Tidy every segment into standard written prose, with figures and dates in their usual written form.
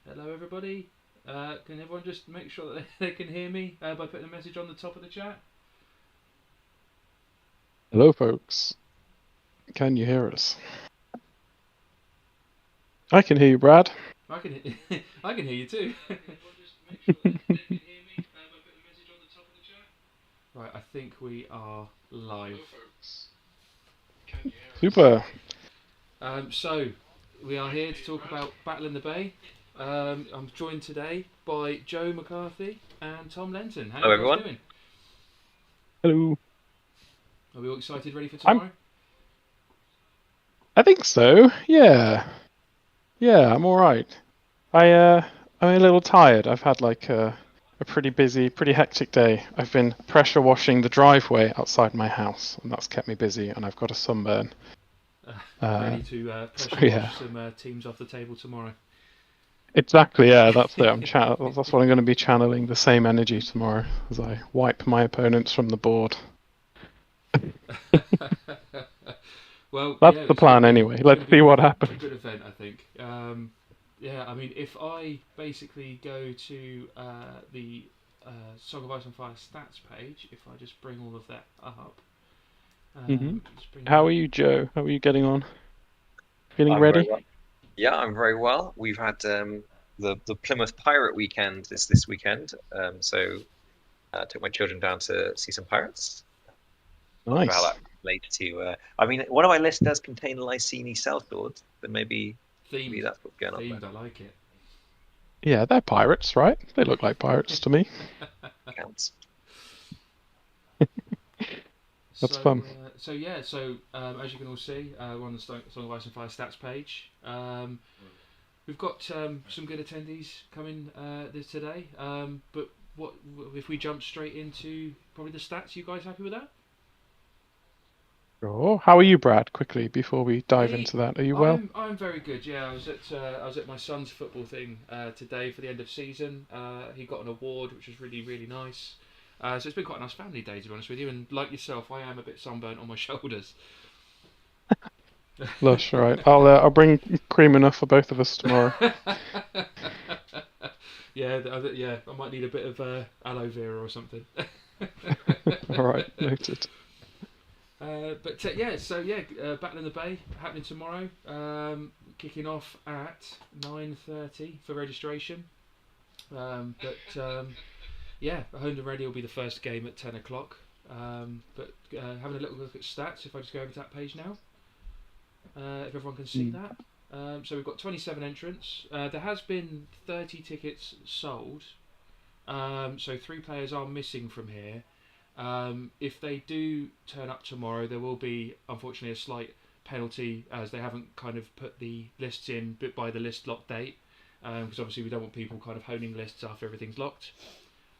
Hello, everybody. Can everyone just make sure that they can hear me by putting a message on the top of the chat? Hello, folks. Can you hear us? I can hear you, Brad. I can, I can hear you too. Can everyone just make sure that they can hear me by putting a message on the top of the chat? Right, I think we are live. Hello, folks. Can you hear us? Super. So we are here to talk about Battle in the Bay. I'm joined today by Joe McCarthy and Tom Lenton. How are Hello, you guys everyone. doing? Hello. Are we all excited, ready for I'm. tomorrow? I think so. Yeah. Yeah, I'm all right. I I'm a little tired. I've had like a pretty busy, pretty hectic day. I've been pressure washing the driveway outside my house, and that's kept me busy. And I've got a sunburn. Uh, Uh, Ready to so pressure yeah. wash some teams off the table tomorrow. Exactly. Yeah, that's it. That's what I'm going to be channeling the same energy tomorrow as I wipe my opponents from the board. Well, That's yeah, the plan anyway. it's going Let's to be see what a happens. good event, I think. Yeah, I mean, if I basically go to the Song of Ice and Fire stats page, if I just bring all of that up, hmm just bring that How are up. you, Joe? How are you getting on? Feeling I'm very ready? well. Yeah, I'm very well. We've had the Plymouth Pirate weekend this weekend. So took my children down to see some pirates. Not sure how Nice. that relates to. I mean, one of my lists does contain Lycini sellswords, but maybe Themed, that's what's going on there. themed. I like it. Yeah, they're pirates, right? They look like pirates to me. Counts. That's So, fun. as you can all see, we're on the Song of Ice and Fire stats page. We've got some good attendees coming this today. But what if we jump straight into probably the stats? You guys happy with that? Sure. How are you, Brad? Quickly, before we dive Me, into that. Are you well? I'm very good. Yeah, I was at my son's football thing today for the end of season. He got an award, which was really really nice. So it's been quite a nice family day, to be honest with you. And like yourself, I am a bit sunburnt on my shoulders. Lush, all right. I'll bring cream enough for both of us tomorrow. Yeah, I might need a bit of aloe vera or something. All right, noted. Battle in the Bay happening tomorrow. Kicking off at 9:30 for registration. Home and ready will be the first game at 10 o'clock. Having a little look at stats, if I just go over to that page now, if everyone can see Mm. that. So we've got 27 entrants. There has been 30 tickets sold. So 3 players are missing from here. If they do turn up tomorrow, there will be unfortunately a slight penalty as they haven't kind of put the lists in by the list lock date. Because obviously we don't want people kind of honing lists after everything's locked.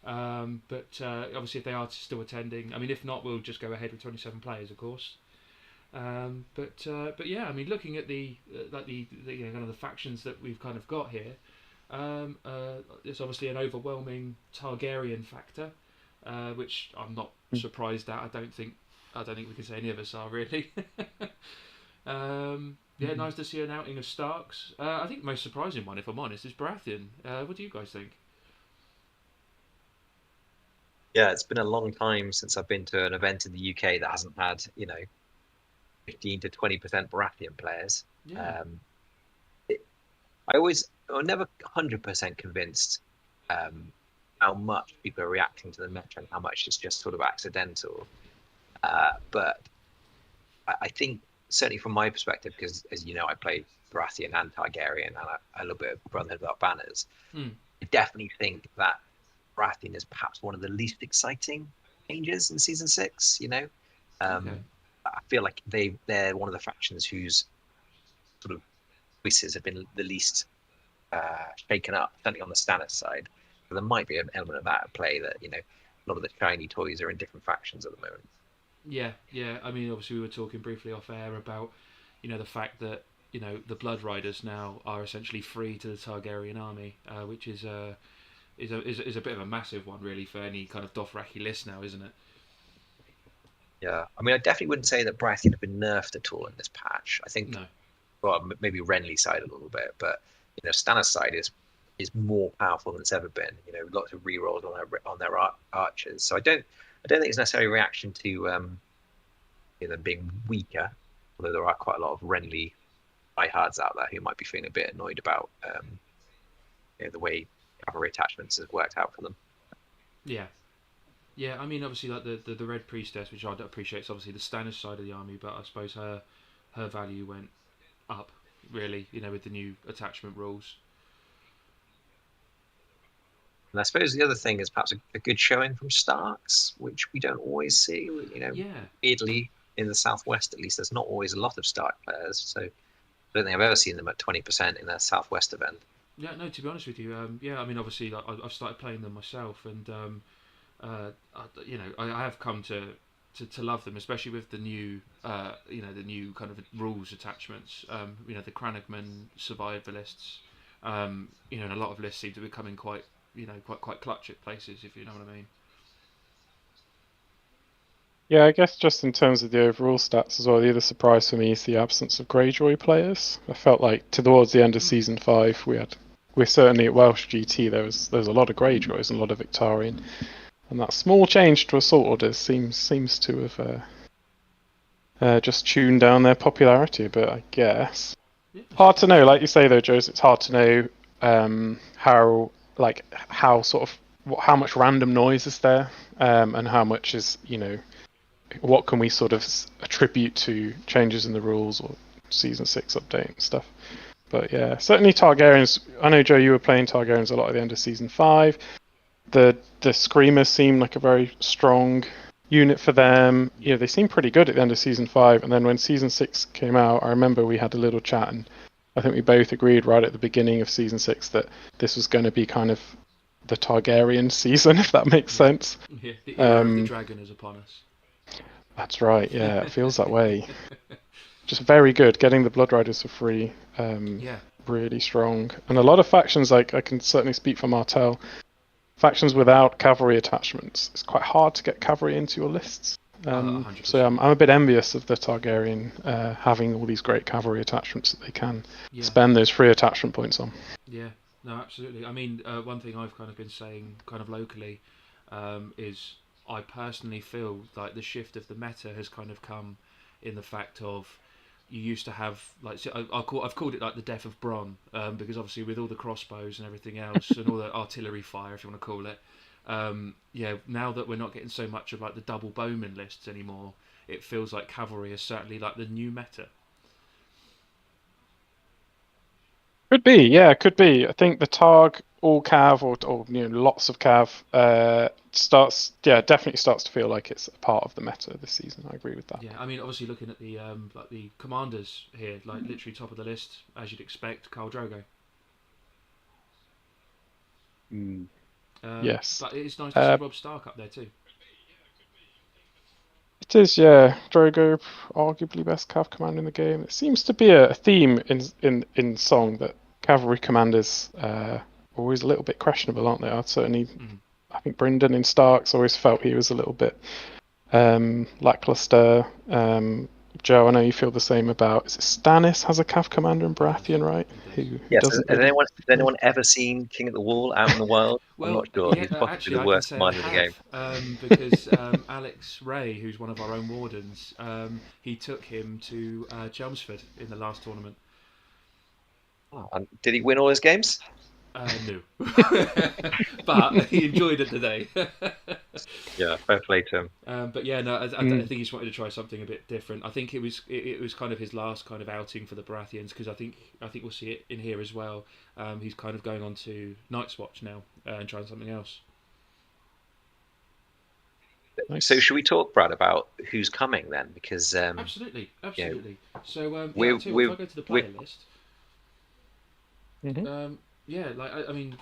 Obviously if they are still attending, I mean if not, we'll just go ahead with 27 players, of course. But yeah, I mean, looking at the kind of the factions that we've kind of got here, there's obviously an overwhelming Targaryen factor, which I'm not surprised at. I don't think we can say any of us are really. Yeah, Mm. nice to see an outing of Starks. I think the most surprising one, if I'm honest, is Baratheon. What do you guys think? Yeah, it's been a long time since I've been to an event in the UK that hasn't had 15 to 20% Baratheon players. Yeah, Um, I was never 100% convinced um, how much people are reacting to the meta and how much is just sort of accidental. But I think certainly from my perspective, because as you know, I play Baratheon and Targaryen and a little bit of Brotherhood Without Banners. hmm. I definitely think that Baratheon is perhaps one of the least exciting changes in season 6. Okay, I feel like they're one of the factions whose sort of voices have been the least shaken up, certainly on the Stannis side. So there might be an element of that at play that a lot of the shiny toys are in different factions at the moment. yeah. I mean, obviously we were talking briefly off air about the fact that the Blood Riders now are essentially free to the Targaryen army, which is a bit of a massive one really for any kind of Dothraki list now, isn't it? Yeah, I mean, I definitely wouldn't say that Baratheon have been nerfed at all in this patch. I think, No. well, maybe Renly side a little bit, but Stannis side is is more powerful than it's ever been. You know, lots of rerolls on their archers. So I don't think it's necessarily a reaction to them being weaker, although there are quite a lot of Renly diehards out there who might be feeling a bit annoyed about the way cavalry attachments has worked out for them. Yeah. Yeah, I mean, obviously, like the Red Priestess, which I don't appreciate, is obviously the Stannis side of the army, but I suppose her value went up, really, with the new attachment rules. And I suppose the other thing is perhaps a good showing from Starks, which we don't always see. Yeah. Weirdly, in the Southwest at least, there's not always a lot of Stark players, so I don't think I've ever seen them at 20% in their Southwest event. Yeah, no, to be honest with you, I mean, obviously, like, I've started playing them myself, and I have come to love them, especially with the new, the new kind of rules attachments. The Cranagman survivalists. And a lot of lists seem to be becoming quite clutch at places, if you know what I mean. Yeah, I guess just in terms of the overall stats as well, the other surprise for me is the absence of Greyjoy players. I felt like towards the end of season 5, we're certainly at Welsh GT. There's a lot of Greyjoys and a lot of Victarion, and that small change to assault orders seems to have just tuned down their popularity a bit, I guess. Yeah, hard to know, like you say though, Joes. It's hard to know how how much random noise is there, and how much is what can we sort of attribute to changes in the rules or season 6 update and stuff. But yeah, certainly Targaryens. I know, Joe, you were playing Targaryens a lot at the end of season 5. The Screamers seem like a very strong unit for them. They seem pretty good at the end of season 5, and then when season 6 came out, I remember we had a little chat, and I think we both agreed right at the beginning of season 6 that this was going to be kind of the Targaryen season, if that makes sense. Yeah, the era of the dragon is upon us. That's right, yeah, it feels that way. Just very good. Getting the Blood Riders for free, really strong. And a lot of factions, like I can certainly speak for Martell, factions without cavalry attachments. It's quite hard to get cavalry into your lists. So I'm a bit envious of the Targaryen having all these great cavalry attachments that they can spend those free attachment points on. Yeah, no, absolutely. I mean, one thing I've kind of been saying kind of locally is I personally feel like the shift of the meta has kind of come in the fact of you used to have, like, I've called it like the death of Bronn, because obviously with all the crossbows and everything else and all the artillery fire, if you want to call it, now that we're not getting so much of like the double bowman lists anymore, it feels like cavalry is certainly like the new meta. Could be, yeah, could be. I think the Targ all cav or lots of cav definitely starts to feel like it's a part of the meta this season. I agree with that. Yeah, I mean, obviously looking at the like the commanders here, like literally top of the list as you'd expect, Khal Drogo. Yes, but it's nice to see Robb Stark up there too. It is, yeah. Drogo, arguably best cav commander in the game. It seems to be a theme in Song that cavalry commanders are always a little bit questionable, aren't they? I think Brynden in Starks always felt he was a little bit lackluster. Joe, I know you feel the same about. Is it Stannis has a cav commander in Baratheon, right? Yes. Has anyone ever seen King of the Wall out in the wild? Well, I'm not sure. Yeah, He's possibly actually, the worst commander in the game. Because Alex Ray, who's one of our own wardens, he took him to Chelmsford in the last tournament. Oh, and did he win all his games? No, but he enjoyed it today. Yeah, fair play to him. But yeah, no, I think he just wanted to try something a bit different. I think it was kind of his last kind of outing for the Baratheons, because I think we'll see it in here as well. He's kind of going on to Night's Watch now and trying something else. So should we talk, Brad, about who's coming then? Because absolutely. So if I go to the player list. Mm-hmm. I mean,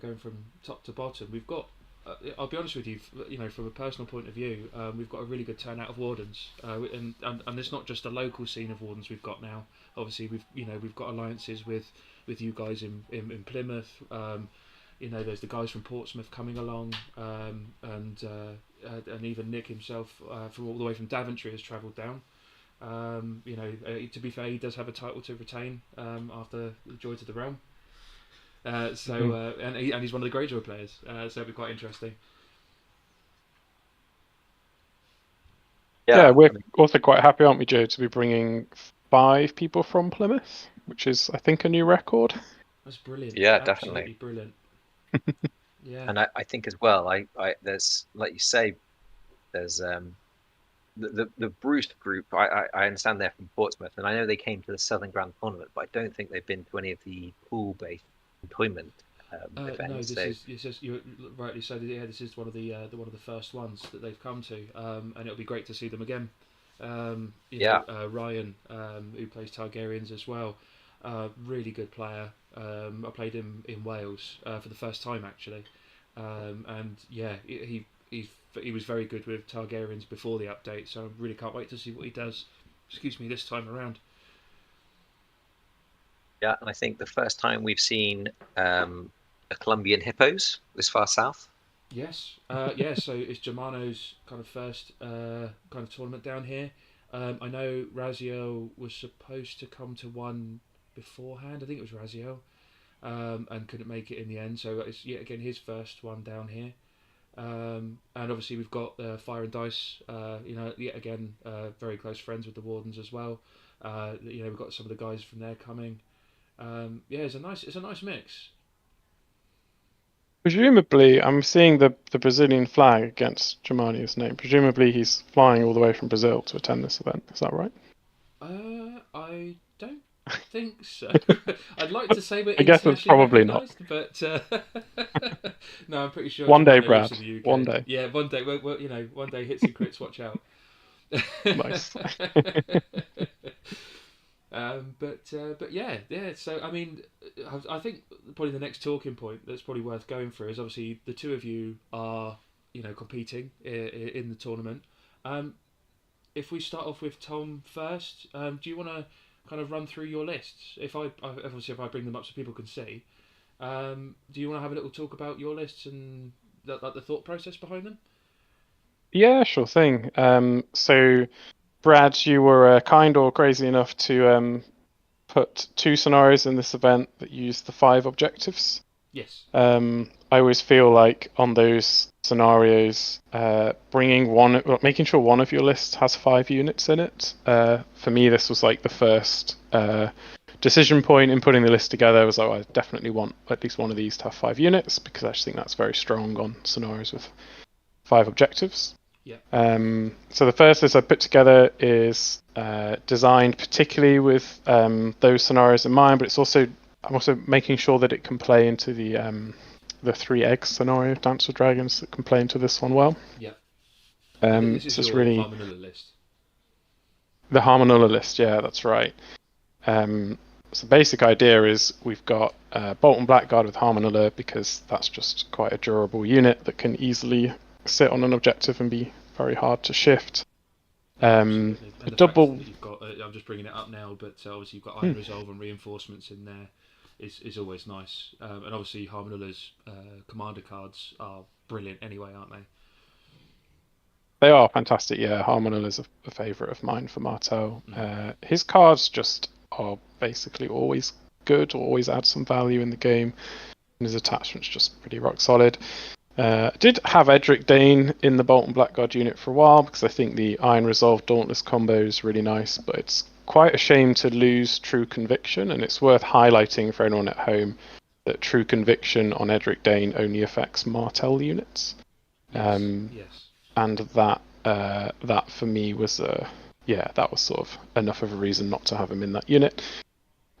going from top to bottom, we've got. I'll be honest with you, from a personal point of view, we've got a really good turnout of wardens, and it's not just a local scene of wardens we've got now. Obviously, we've got alliances with you guys in Plymouth. There's the guys from Portsmouth coming along, and even Nick himself, from all the way from Daventry, has travelled down. To be fair, he does have a title to retain after the Joy to the Realm. And he's one of the Greyjoy players, so it'll be quite interesting. Yeah, we're also quite happy, aren't we, Joe, to be bringing 5 people from Plymouth, which is, I think, a new record. That's brilliant. Yeah, Absolutely definitely. Brilliant. Yeah. And I think as well, I there's, like you say, there's the Bruce group. I understand they're from Portsmouth, and I know they came to the Southern Grand Tournament, but I don't think they've been to any of the pool-based employment events. No, this is you rightly said. Yeah, this is one of the first ones that they've come to, and it'll be great to see them again. Ryan, who plays Targaryens as well, really good player. I played him in Wales for the first time actually, and yeah, he was very good with Targaryens before the update. So I really can't wait to see what he does. Excuse me, this time around. Yeah, and I think the first time we've seen a Colombian hippos this far south. Yes, so it's Germano's kind of first kind of tournament down here. I know Raziel was supposed to come to one beforehand. I think it was Raziel, and couldn't make it in the end. So it's yet again his first one down here. And obviously we've got Fire and Dice. Yet again, very close friends with the Wardens as well. We've got some of the guys from there coming. It's a nice mix. Presumably, I'm seeing the Brazilian flag against Germania's name. Presumably, he's flying all the way from Brazil to attend this event. Is that right? I don't think so. I'd like to say we're I guess it's probably not. But no, I'm pretty sure. One day, Germano Brad. lives in the UK. One day. Yeah, one day. One day hits and crits. Watch out. Nice. But yeah. So I mean, I think probably the next talking point that's probably worth going through is obviously the two of you are competing in the tournament. If we start off with Tom first, do you want to kind of run through your lists? If I bring them up so people can see, do you want to have a little talk about your lists and the thought process behind them? Yeah, sure thing. So, Brad, you were kind or crazy enough to put 2 scenarios in this event that use the 5 objectives. Yes. I always feel like on those scenarios, making sure one of your lists has 5 units in it. For me, this was like the first decision point in putting the list together. Was I definitely want at least one of these to have 5 units because I just think that's very strong on scenarios with 5 objectives. Yeah. So the first list I put together is designed particularly with those scenarios in mind, but I'm also making sure that it can play into the 3 eggs scenario, Dance with Dragons, that can play into this one well. Yeah. This is really Harmonilla list. The Harmonilla list, yeah, that's right. So basic idea is we've got Bolton Blackguard with Harmonilla because that's just quite a durable unit that can easily sit on an objective and be very hard to shift. And the double. That you've got, I'm just bringing it up now, but obviously you've got Iron Resolve and reinforcements in there. Is always nice, and obviously Harmonilla's commander cards are brilliant anyway, aren't they? They are fantastic. Yeah, Harmonilla is a favourite of mine for Martel. His cards just are basically always good, always add some value in the game, and his attachment's just pretty rock solid. Did have Edric Dane in the Bolton Blackguard unit for a while because I think the Iron Resolve Dauntless combo is really nice, but it's quite a shame to lose True Conviction, and it's worth highlighting for anyone at home that True Conviction on Edric Dane only affects Martel units. Yes. And that for me was that was sort of enough of a reason not to have him in that unit.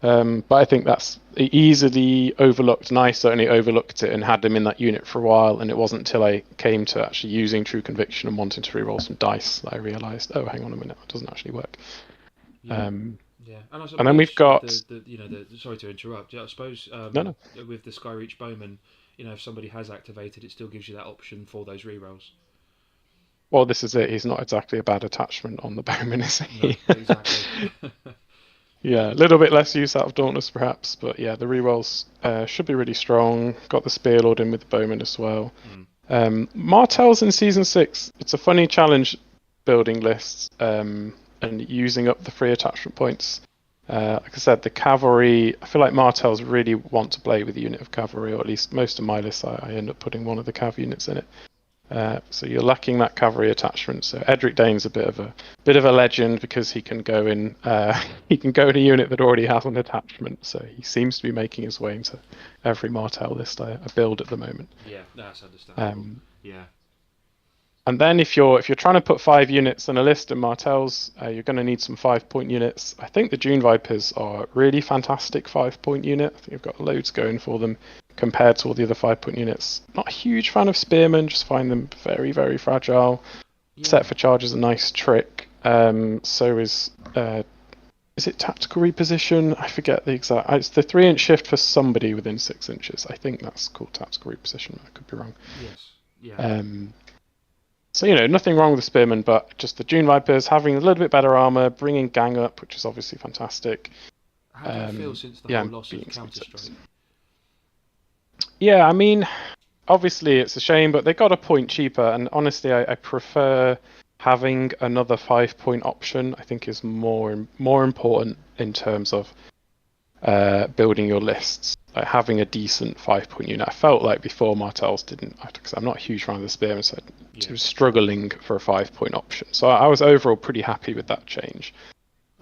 But I think that's easily overlooked, and I certainly overlooked it and had him in that unit for a while, and it wasn't until I came to actually using True Conviction and wanting to reroll some dice that I realised, oh, hang on a minute, it doesn't actually work. Yeah. And And then we've got... sorry to interrupt. I suppose No. With the Skyreach Bowman, if somebody has activated, it still gives you that option for those rerolls. Well, this is it. He's not exactly a bad attachment on the Bowman, is he? No, exactly. Yeah, a little bit less use out of Dauntless perhaps, but yeah, the rerolls should be really strong. Got the Spearlord in with the Bowman as well. Martel's in Season 6. It's a funny challenge building lists and using up the free attachment points. Like I said, the cavalry, I feel like Martels really want to play with a unit of cavalry, or at least most of my lists, I end up putting one of the cav units in it. So you're lacking that cavalry attachment. So Edric Dane's a bit of a legend because he can go in he can go in a unit that already has an attachment. So he seems to be making his way into every Martel list I build at the moment. Yeah, that's understandable. Yeah. And then if you're trying to put 5 units in a list in Martels, you're going to need some 5-point units. I think the Dune Vipers are a really fantastic 5-point unit. I think you've got loads going for them compared to all the other 5-point units. Not a huge fan of Spearmen, just find them very, very fragile. Yeah. Set for charge is a nice trick. So is it tactical reposition? I forget the exact. It's the 3-inch shift for somebody within 6 inches. I think that's called tactical reposition. I could be wrong. Yes. Yeah. So, nothing wrong with the Spearmen, but just the Dune Vipers having a little bit better armor, bringing gang up, which is obviously fantastic. How do you feel since the whole loss of Counter-Strike? Yeah, I mean, obviously it's a shame, but they got a point cheaper, and honestly, I prefer having another 5-point option. I think is more important in terms of building your lists. Like having a decent 5-point unit. I felt like before Martels didn't, because I'm not a huge fan of the Spearmen, so I was struggling for a 5-point option. So I was overall pretty happy with that change.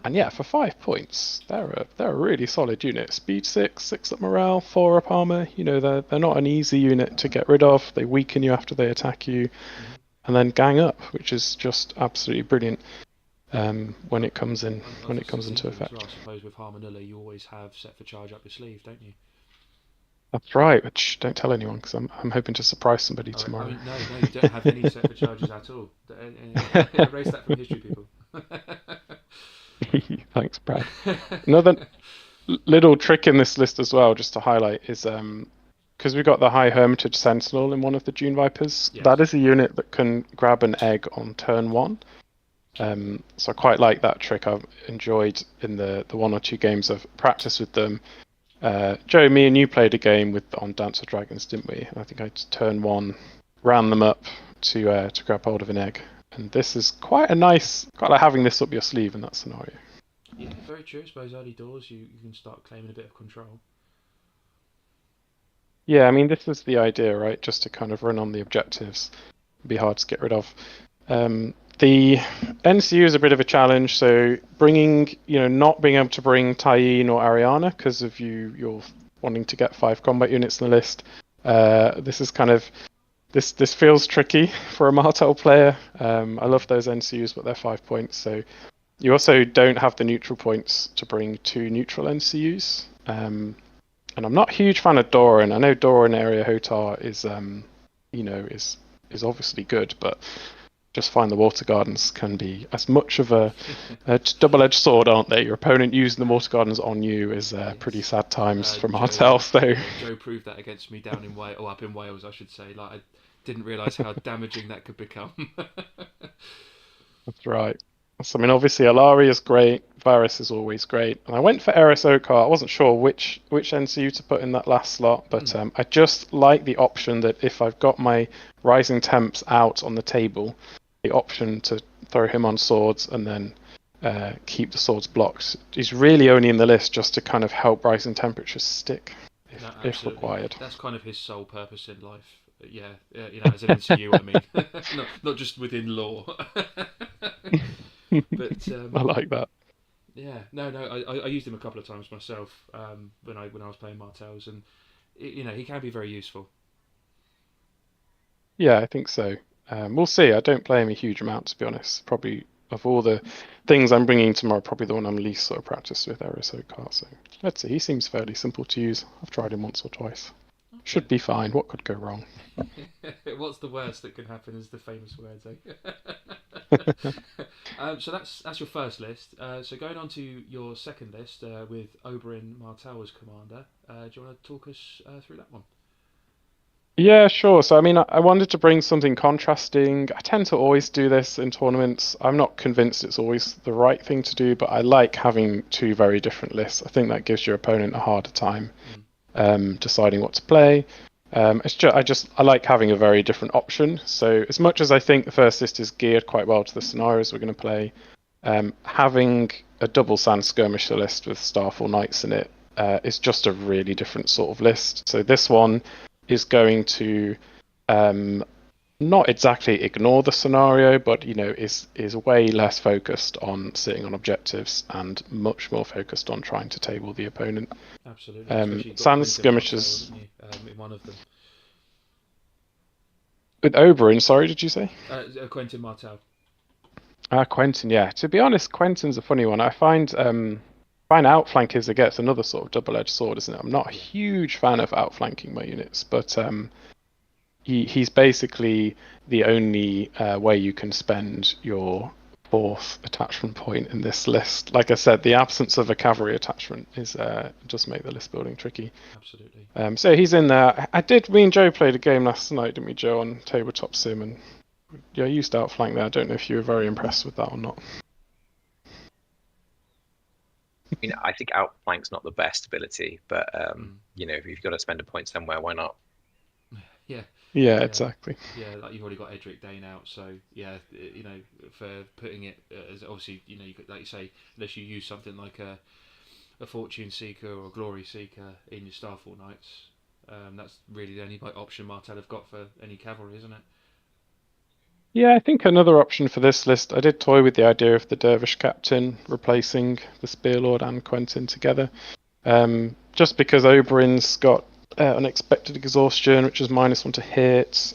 And yeah, for 5 points, they're a really solid unit. Speed 6 up morale, 4 up armor. They're not an easy unit to get rid of. They weaken you after they attack you, and then gang up, which is just absolutely brilliant. When it comes into effect. Well, I suppose with Harmonilla you always have set for charge up your sleeve, don't you? That's right, which don't tell anyone because I'm hoping to surprise somebody tomorrow. I mean, no, you don't have any set for charges at all. Erase that from history, people. Thanks, Brad. Another little trick in this list as well, just to highlight, is because we've got the High Hermitage Sentinel in one of the Dune Vipers. Yes. That is a unit that can grab an egg on turn 1. So I quite like that trick. I've enjoyed in the 1 or 2 games I've practiced with them. Joe, me and you played a game on Dance of Dragons, didn't we? I think I turn 1, ran them up to grab hold of an egg. And this is quite like having this up your sleeve in that scenario. Yeah, very true. I suppose early doors you can start claiming a bit of control. Yeah, I mean, this is the idea, right? Just to kind of run on the objectives. It'd be hard to get rid of. The NCU is a bit of a challenge, so not being able to bring Tyene or Ariana because of you're wanting to get 5 combat units in the list. This is kind of this feels tricky for a Martel player. I love those NCUs, but they're 5 points. So you also don't have the neutral points to bring 2 neutral NCUs. And I'm not a huge fan of Doran. I know Doran Area Hotar is obviously good, but just find the Water Gardens can be as much of a double-edged sword, aren't they? Your opponent using the Water Gardens on you is pretty sad times for Martel. Joe proved that against me down in Wales, or up in Wales, I should say. Like I didn't realise how damaging that could become. That's right. So, I mean, obviously, Alari is great. Varys is always great. And I went for Eris Okar. I wasn't sure which NCU to put in that last slot, but I just like the option that if I've got my Rising Temps out on the table, the option to throw him on swords and then keep the swords blocked. He's really only in the list just to kind of help Rising Temperatures stick if required. That's kind of his sole purpose in life. Yeah, as an NCU, I mean, not just within lore. But I like that. Yeah, no, I used him a couple of times myself when I was playing Martels, and he can be very useful. Yeah, I think so. We'll see. I don't play him a huge amount, to be honest. Probably of all the things I'm bringing tomorrow, probably the one I'm least sort of practiced with, Eris Okar. So let's see. He seems fairly simple to use. I've tried him once or twice. Okay. Should be fine. What could go wrong? What's the worst that can happen is the famous words, eh? So that's your first list. So going on to your second list with Oberyn Martell as commander, do you want to talk us through that one? Yeah, sure. So, I mean, I wanted to bring something contrasting. I tend to always do this in tournaments. I'm not convinced it's always the right thing to do, but I like having 2 very different lists. I think that gives your opponent a harder time deciding what to play. I like having a very different option. So as much as I think the first list is geared quite well to the scenarios we're going to play, having a double sand skirmisher list with Starfall Knights in it is just a really different sort of list. So this one is going to not exactly ignore the scenario, but is way less focused on sitting on objectives and much more focused on trying to table the opponent. Absolutely, especially you've got Sand Quentin skirmishers Martell, haven't you, in one of them. with Oberyn. Sorry, did you say? Quentin Martell. Quentin, yeah. To be honest, Quentin's a funny one. I find outflank is against another sort of double-edged sword, isn't it? I'm not a huge fan of outflanking my units, but he's basically the only way you can spend your fourth attachment point in this list. Like I said, the absence of a cavalry attachment is just make the list building tricky. Absolutely. So he's in there. Me and Joe played a game last night, didn't we, Joe, on Tabletop Sim, and I used outflank there. I don't know if you were very impressed with that or not. I mean, I think outflank's not the best ability, but if you've got to spend a point somewhere, why not? Yeah, exactly. Yeah, like you've already got Edric Dane out, so yeah, for putting it as obviously, you could, like you say, unless you use something like a Fortune Seeker or a Glory Seeker in your Starfall Knights, that's really the only option Martell have got for any cavalry, isn't it? Yeah, I think another option for this list, I did toy with the idea of the Dervish Captain replacing the Spearlord and Quentin together. Just because Oberyn's got unexpected exhaustion, which is -1 to hit.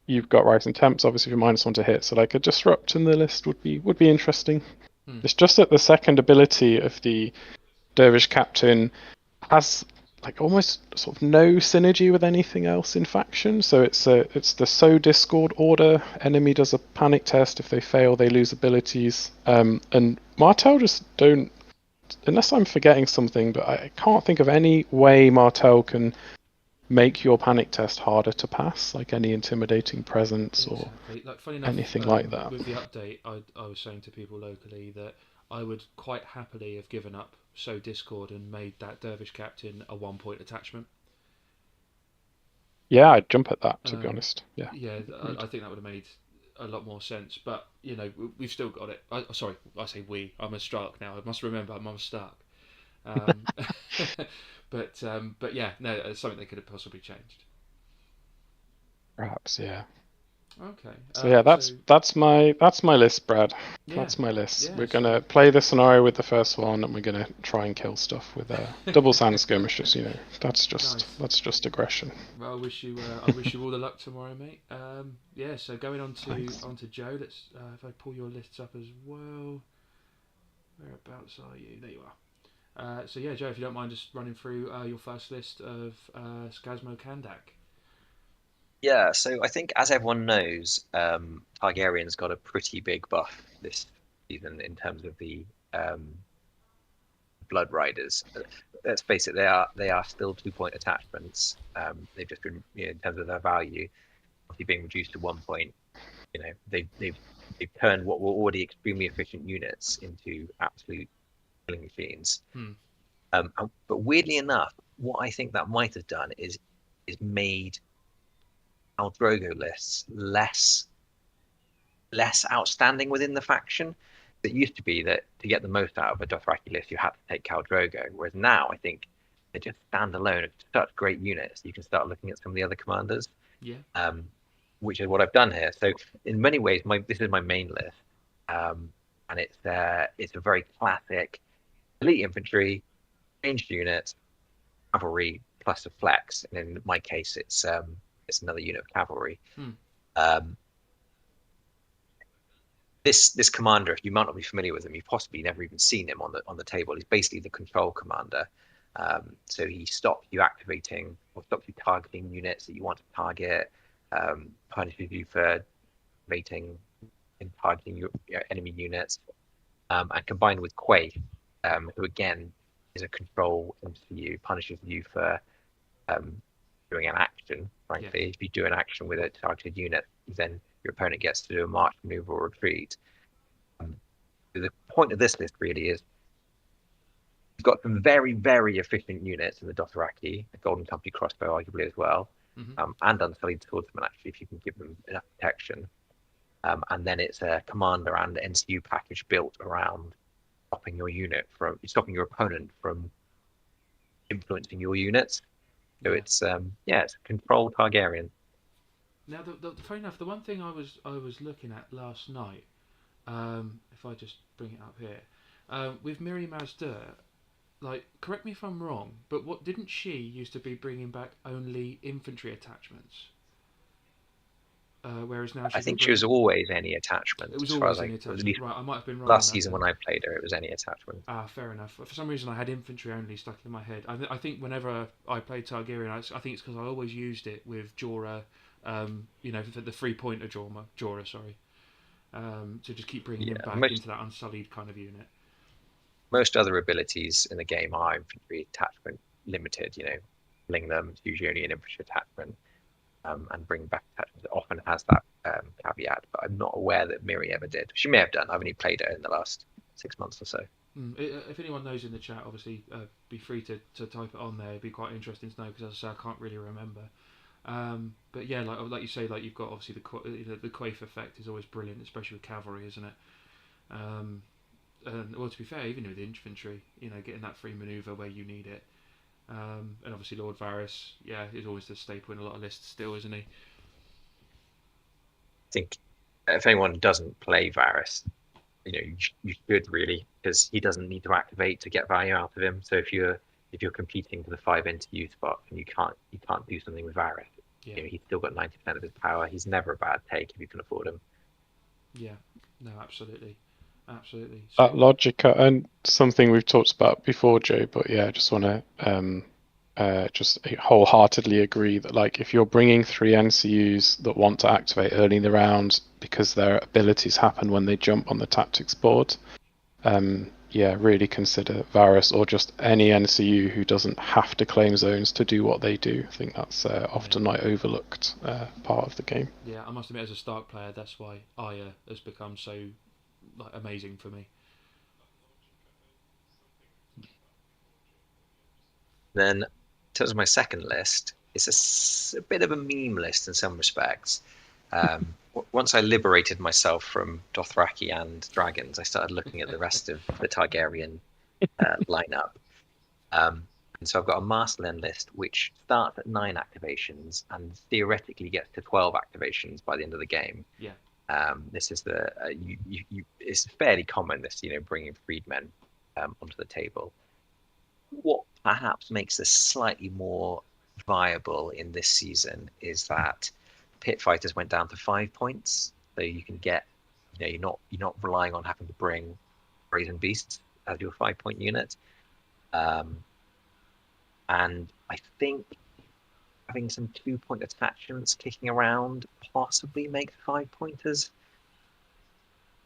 You've got Rising Temps, obviously, for -1 to hit. So like a disrupt in the list would be interesting. It's just that the second ability of the Dervish Captain has like almost sort of no synergy with anything else in faction. So it's the Sow Discord order. Enemy does a panic test. If they fail, they lose abilities. And Martell just don't. Unless I'm forgetting something, but I can't think of any way Martell can make your panic test harder to pass, like any intimidating presence or funny enough, anything like that. With the update, I was saying to people locally that I would quite happily have given up Sow Discord and made that Dervish Captain a 1-point attachment. Yeah, I'd jump at that, to be honest. Yeah, I think that would have made a lot more sense, but we've still got it. Sorry, I say we. I'm a Stark now. I must remember I'm a Stark. But yeah, no, it's something they could have possibly changed. Perhaps, yeah. Okay. So yeah, that's my list, Brad. Yeah, that's my list. We're gonna play the scenario with the first one, and we're gonna try and kill stuff with double sand skirmishes. That's just aggression. Well, I wish you all the luck tomorrow, mate. Yeah. So going on to Joe. Let's if I pull your lists up as well. Whereabouts are you? There you are. So yeah, Joe, if you don't mind just running through your first list of Skazmo Kandak. Yeah, so I think, as everyone knows, Targaryen's got a pretty big buff this season in terms of the Blood Riders. Let's face it, they are still 2-point attachments. They've just been, in terms of their value, obviously being reduced to 1 point. They've turned what were already extremely efficient units into absolute killing machines. But weirdly enough, what I think that might have done is made Khal Drogo lists less outstanding within the faction. It used to be that to get the most out of a Dothraki list, you had to take Khal Drogo, whereas now I think they just stand alone. It's such great units. You can start looking at some of the other commanders. Yeah. Which is what I've done here. So in many ways, this is my main list, and it's a very classic elite infantry, ranged units, cavalry plus a flex, and in my case, it's another unit of cavalry. This commander, if you might not be familiar with him, you've possibly never even seen him on the table. He's basically the control commander. So he stops you activating or stops you targeting units that you want to target, punishes you for activating and targeting your enemy units, and combined with Quaith, who again is a control MCU, punishes you for doing an action. Frankly, if you do an action with a targeted unit, then your opponent gets to do a march, maneuver, or retreat. The point of this list really is you've got some very, very efficient units in the Dothraki, the Golden Company crossbow arguably as well, and Unsullied Swordsman, actually, if you can give them enough protection. and then it's a commander and NCU package built around stopping your opponent from influencing your units. So Yeah. it's it's a control Targaryen. Now, funny enough, the one thing I was looking at last night, if I just bring it up here, with Miri Mazdur, like, correct me if I'm wrong, but what didn't she used to be bringing back only infantry attachments, whereas now I she can think she was bring. always any attachment, It was as far as always any at attachment, least right? I might have been wrong on last that season then. when I played her, it was any attachment. Ah, fair enough. For some reason, I had infantry only stuck in my head. I think whenever I played Targaryen, I think it's because I always used it with Jorah, for the 3-pointer Jorah, sorry, to just keep bringing him Yeah, back into that unsullied kind of unit. most other abilities in the game are infantry attachment limited. Fling them, it's usually only an infantry attachment, and bring back attachments. It often has that caveat, but I'm not aware that Miri ever did. She may have done. I've only played her in the last 6 months or so. If anyone knows in the chat, obviously, be free to type it on there. It'd be quite interesting to know because, as I say, I can't really remember. But yeah, like you say, like you've got obviously the quaif effect is always brilliant, especially with cavalry, isn't it? And well, to be fair, even with infantry, getting that free maneuver where you need it. And obviously Lord Varys, is always the staple in a lot of lists still, isn't he? I think if anyone doesn't play Varys, you should really, because he doesn't need to activate to get value out of him. So if you're competing for the 5 NTU spot and you can't do something with Varys, he's still got 90% of his power. He's never a bad take if you can afford him. Yeah, no, absolutely. That logic, and something we've talked about before, Joe, but yeah, I just want to just wholeheartedly agree that, like, if you're bringing 3 NCUs that want to activate early in the round because their abilities happen when they jump on the tactics board, really consider Varys, or just any NCU who doesn't have to claim zones to do what they do. I think that's often overlooked part of the game. Yeah, I must admit, as a Stark player, that's why Arya has become so amazing for me. Then, in terms of my second list, it's a bit of a meme list in some respects. Once I liberated myself from Dothraki and dragons, I started looking at the rest of the Targaryen lineup. And so I've got a Masterland list which starts at 9 activations and theoretically gets to 12 activations by the end of the game. Yeah. This is it's fairly common, this, bringing freedmen onto the table. What perhaps makes this slightly more viable in this season is that pit fighters went down to 5 points, so you can get, you're not relying on having to bring brazen beasts as your 5-point unit. And I think having some 2-point attachments kicking around possibly makes 5-pointers.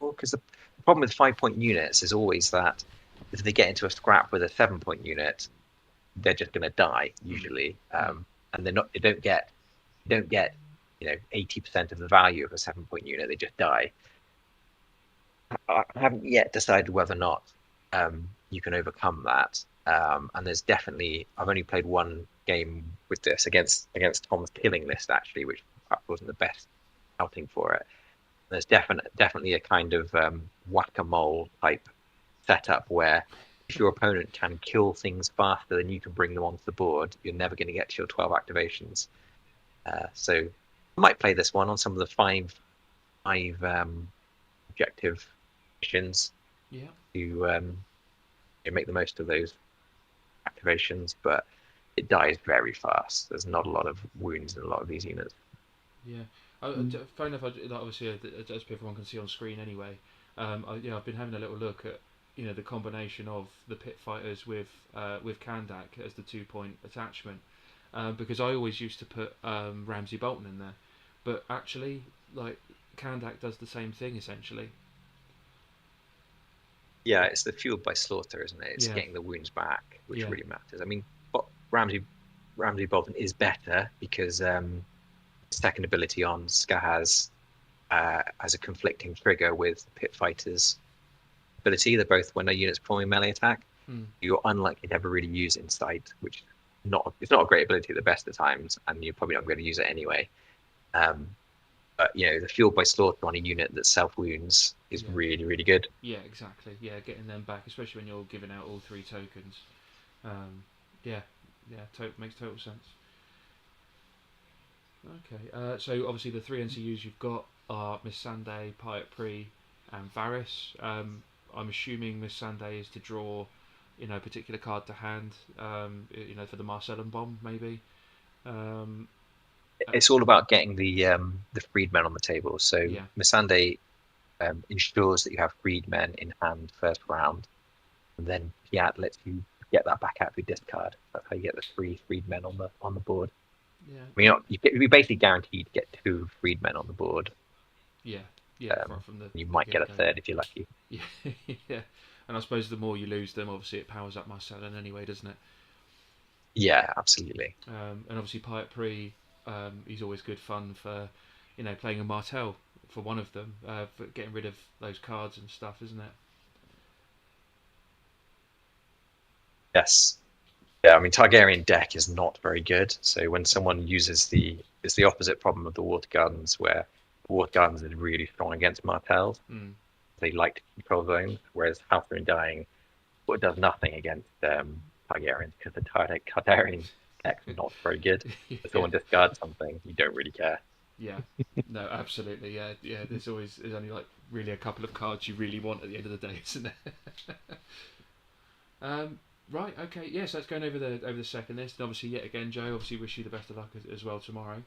Because the problem with 5-point units is always that if they get into a scrap with a 7-point unit, they're just going to die usually, and they don't get 80% of the value of a 7-point unit. They just die. I haven't yet decided whether or not you can overcome that. And there's definitely, I've only played one game with this against Tom's killing list, actually, which perhaps wasn't the best outing for it. There's definitely a kind of whack-a-mole type setup where if your opponent can kill things faster than you can bring them onto the board, you're never going to get to your 12 activations. So I might play this one on some of the five objective missions to make the most of those activations, but it dies very fast. There's not a lot of wounds in a lot of these units. Yeah. Fair enough. Obviously, as everyone can see on screen anyway, I've been having a little look at the combination of the pit fighters with Kandak as the 2-point attachment, because I always used to put Ramsay Bolton in there, but actually, like, Kandak does the same thing essentially. Yeah, it's the fueled by slaughter, isn't it? It's getting the wounds back, which really matters. I mean, Ramsay Bolton is better because second ability on Skahaz has a conflicting trigger with pit fighters ability. They're both, when a unit's performing melee attack, you're unlikely to ever really use Insight, which it's not a great ability at the best of times, and you're probably not going to use it anyway. The Fueled by Slaughter on a unit that self wounds is really, really good. Yeah, exactly. Yeah, getting them back, especially when you're giving out all 3 tokens. Makes total sense. Okay, so obviously the 3 NCUs you've got are Miss Sunday, Pirate Pre, and Varys. I'm assuming Miss Sunday is to draw, a particular card to hand. For the Marcellin bomb, maybe. It's all about getting the freedmen on the table. So Yeah. Missandei ensures that you have freedmen in hand first round, and then Piat lets you get that back out of your discard. That's how you get the 3 freedmen on the board. Yeah. I mean, you're basically guaranteed to get 2 freedmen on the board. Yeah. From the. You might get a third if you're lucky. Yeah. Yeah. And I suppose the more you lose them, obviously it powers up Marcellin anyway, doesn't it? Yeah, absolutely. And obviously Pirate Pre, he's always good fun for, playing a Martel for one of them, for getting rid of those cards and stuff, isn't it? Yes. Yeah, I mean Targaryen deck is not very good. So when someone uses it's the opposite problem of the Water Guns, where Water Guns is really strong against Martels. They like to control zones, whereas House of Undying does nothing against Targaryens, because the Targaryen deck's not very good. If someone discards something, you don't really care. Yeah, no, absolutely, yeah. There's only like really a couple of cards you really want at the end of the day, isn't there? Right, okay, yes, that's going over the second list, and obviously yet again, Joe, obviously wish you the best of luck as well tomorrow.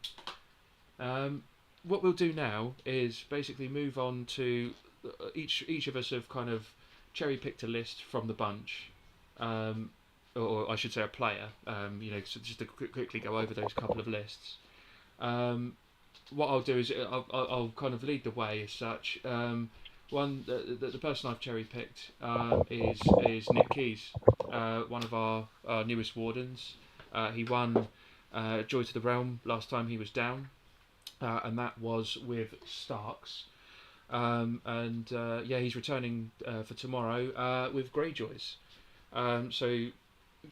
What we'll do now is basically move on to each of us have kind of cherry picked a list from the bunch, or I should say a player. So just to quickly go over those couple of lists. What I'll do is I'll kind of lead the way as such. The person I've cherry picked is Nick Keys, one of our newest wardens. He won Joy to the Realm last time he was down, and that was with Starks. He's returning for tomorrow with Greyjoys. So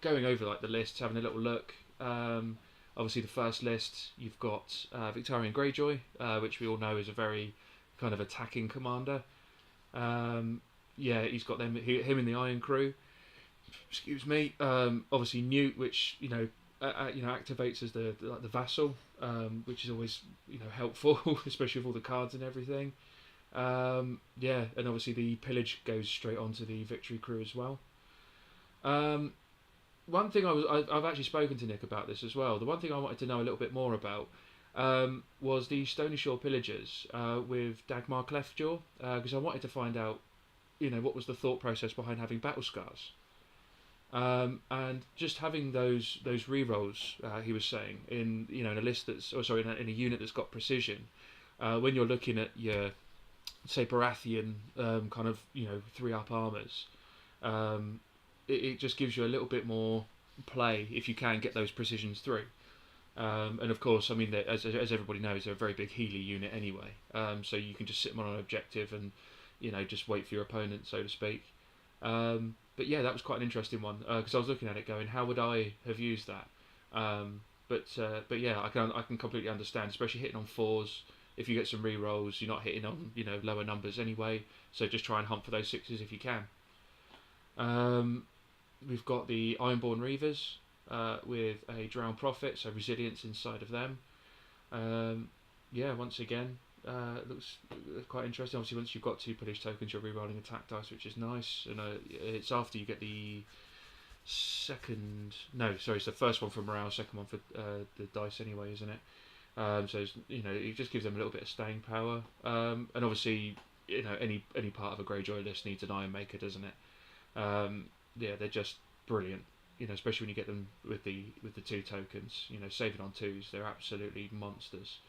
going over like the list, having a little look. Obviously, the first list you've got Victarion Greyjoy, which we all know is a very kind of attacking commander. He's got him in the Iron Crew. Excuse me. Obviously, Newt, which activates as the vassal, which is always helpful, especially with all the cards and everything. And obviously the pillage goes straight onto the Victory Crew as well. One thing I've actually spoken to Nick about this as well. The one thing I wanted to know a little bit more about was the Stony Shore pillagers with Dagmar Cleftjaw, because I wanted to find out, what was the thought process behind having battle scars, and just having those rerolls. He was saying in in a list in a unit that's got precision. When you're looking at your say Baratheon kind of 3-up armors, it just gives you a little bit more play if you can get those precisions through. And of course, I mean, as everybody knows, they're a very big Healy unit anyway. So you can just sit them on an objective and just wait for your opponent, so to speak. But yeah, that was quite an interesting one, because I was looking at it going, how would I have used that? But yeah, I can completely understand, especially hitting on 4s. If you get some re-rolls, you're not hitting on lower numbers anyway. So just try and hunt for those 6s if you can. We've got the Ironborn Reavers with a Drowned Prophet, so resilience inside of them. Once again, looks quite interesting. Obviously, once you've got 2 pillage tokens, you're re-rolling attack dice, which is nice. And it's after you get the it's the first one for morale, second one for the dice anyway, isn't it? So it just gives them a little bit of staying power. And obviously, any part of a Greyjoy list needs an Iron Maker, doesn't it? They're just brilliant. Especially when you get them with the 2 tokens. Saving on 2s, they're absolutely monsters.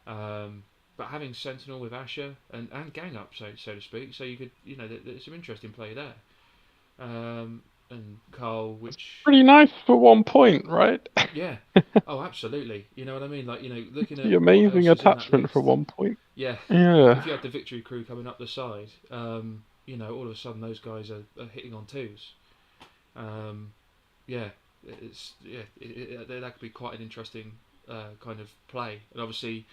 But having Sentinel with Asher and Gang Up, so to speak, so you could there's some interesting play there. And Carl, which pretty nice for 1 point, right? Yeah. Oh, absolutely. You know what I mean? Like looking at the amazing attachment for 1 point. Yeah. Yeah. If you had the Victory Crew coming up the side, all of a sudden those guys are hitting on 2s. That could be quite an interesting kind of play. And obviously,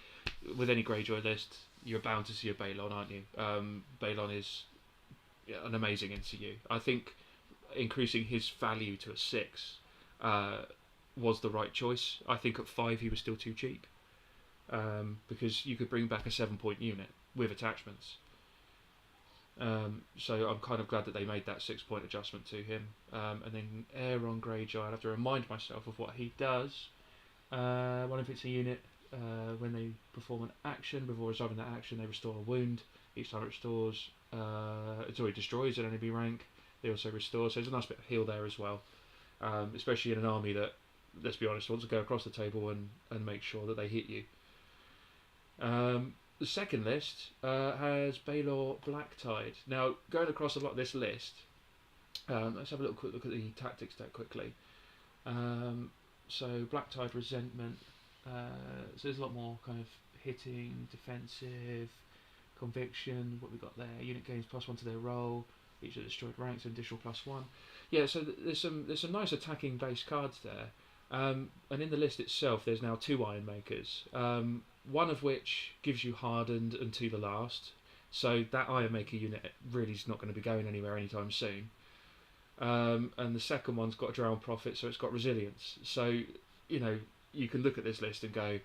with any Greyjoy list, you're bound to see a Balon, aren't you? Balon is an amazing NCU. I think increasing his value to a 6 was the right choice. I think at 5 he was still too cheap, because you could bring back a 7-point unit with attachments. So I'm kind of glad that they made that 6-point adjustment to him. And then Aeron Greyjoy, I have to remind myself of what he does. One if it's a unit, when they perform an action, before resolving that action they restore a wound. Each time it restores, it already destroys an enemy rank. They also restore, so there's a nice bit of heal there as well. Especially in an army that, let's be honest, wants to go across the table and make sure that they hit you. The second list has Baelor Blacktide. Now, going across a lot of this list, let's have a quick look at the tactics deck quickly. So Blacktide Resentment, so there's a lot more kind of hitting, defensive, conviction. What we got there? Unit gains +1 to their roll. Each of the destroyed ranks, an additional +1. Yeah, so there's some nice attacking base cards there. And in the list itself, there's now 2 Iron Makers. One of which gives you Hardened until the last. So that Iron Maker unit really is not going to be going anywhere anytime soon. And the second one's got a Drown Prophet, so it's got Resilience. So, you can look at this list and go,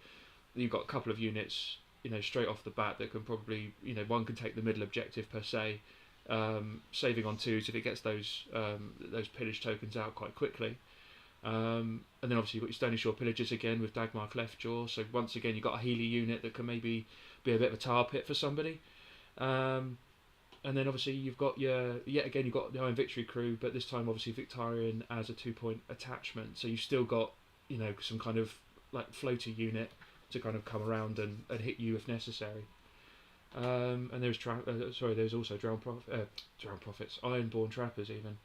you've got a couple of units, straight off the bat that can probably, one can take the middle objective per se, saving on 2 so that it gets those pillage tokens out quite quickly. And then obviously you've got your Stony Shore Pillagers again with Dagmar Cleftjaw, so once again you've got a Healy unit that can maybe be a bit of a tar pit for somebody. And then obviously you've got you've got the Iron Victory crew, but this time obviously Victarion as a 2-point attachment, so you've still got some kind of like floater unit to kind of come around and hit you if necessary. And there's also Drown Prophets, Ironborn Trappers even.